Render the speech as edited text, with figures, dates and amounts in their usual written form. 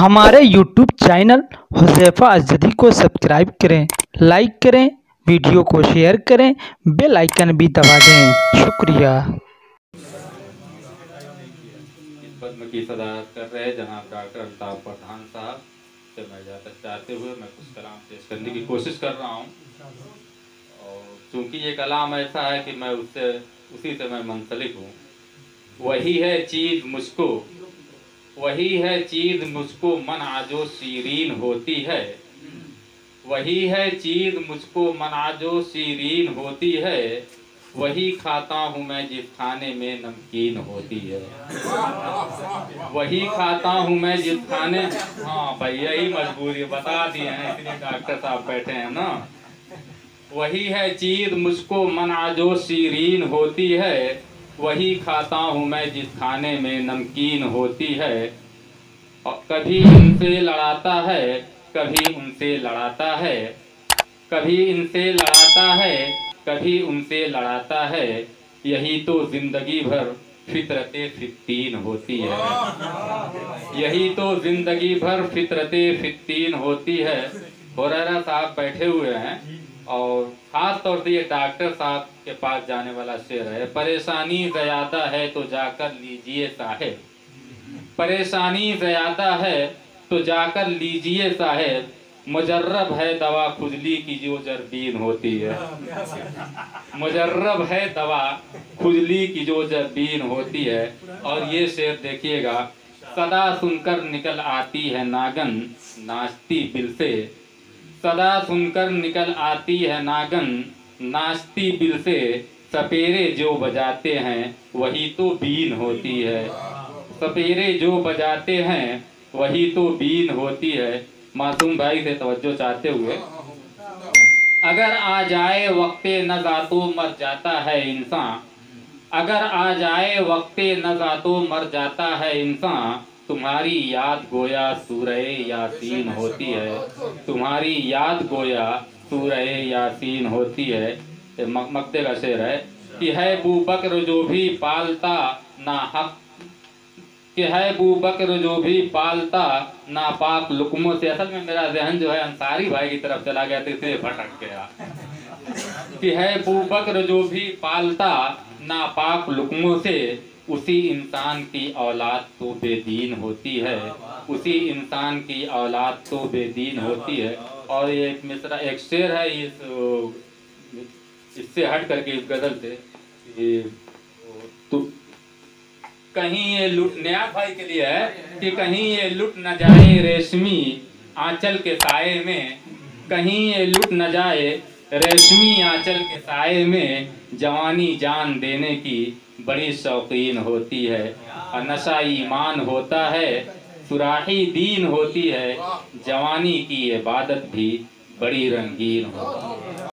हमारे YouTube channel Huzaifa अज़दी को subscribe करें, लाइक करें, वीडियो को शेयर करें, बेल आइकन भी दबा दें। शुक्रिया। इस पद्म की सदारत कर रहे जनाब डॉक्टर अल्ताफ़ पठान साहब से मैं इजाज़त चाहते हुए मैं कुछ कलाम पेश करने की कोशिश कर रहा हूँ। और चूँकि ये कलाम ऐसा है कि मैं उसी से मैं मुंसलिक हूँ। वही है चीज़ मुझको मन आजो शीरीन होती है। वही है चीज़ मुझको मन आजो शीरीन होती है। वही खाता हूँ मैं जिस खाने में नमकीन होती है। वही खाता हूँ मैं जिस खाने, हाँ भाई यही मजबूरी बता दिए हैं, इसलिए डॉक्टर साहब बैठे हैं ना। वही है चीज़ मुझको मन आजो शीरीन होती है। वही खाता हूँ मैं जिस खाने में नमकीन होती है। और कभी इनसे लड़ाता है, कभी उनसे लड़ाता है, कभी इनसे लड़ाता है, कभी उनसे लड़ाता है। यही तो जिंदगी भर फितरते फित्तीन होती है। यही तो जिंदगी भर फितरते फित्तीन होती है। हुरैरा साहब बैठे हुए हैं और खास तौर से ये डॉक्टर साहब के पास जाने वाला शेर है। परेशानी ज़्यादा है तो जाकर लीजिए साहेब, परेशानी ज़्यादा है तो जाकर लीजिए साहेब। मुजर्रब है दवा खुजली की जो जरबीन होती है। मुजर्रब है दवा खुजली की जो जरबीन होती है। और ये शेर देखिएगा, सदा सुनकर निकल आती है नागन नाचती बिल से। सदा सुनकर निकल आती है नागन नाचती बिल से। सपेरे जो बजाते हैं वही तो बीन होती है। सपेरे जो बजाते हैं वही तो बीन होती है। मासूम भाई से तवज्जो चाहते हुए, अगर आ जाए वक्ते नज़ा तो मर जाता है इंसान। अगर आ जाए वक्ते नज़ा तो मर जाता है इंसान। तुम्हारी याद गोया सूरह यासीन होती है। तुम्हारी याद गोया सूरह यासीन होती है। मक्ते का शेर है कि है बू बकर जो भी पालता ना हक, कि है बू बकर जो भी पालता नापाक लुकमों से। असल में मेरा ज़हन जो है अंसारी भाई की तरफ चला गया तो इसलिए भटक गया। कि है बू बकर जो भी पालता नापाक लुकमों से। उसी इंसान की औलाद तो बेदीन होती है। उसी इंसान की औलाद तो बेदीन होती है। और ये एक मिसरा एक शेर है इससे हट करके इस गज़ल से, ये तो कहीं ये लुट, नया भाई के लिए है कि कहीं ये लुट न जाए रेशमी आंचल के साए में। कहीं ये लुट न जाए रेशमी आंचल के साए में। जवानी जान देने की बड़ी शौकीन होती है। और नशा ईमान होता है, सुराही दीन होती है। जवानी की इबादत भी बड़ी रंगीन होती है।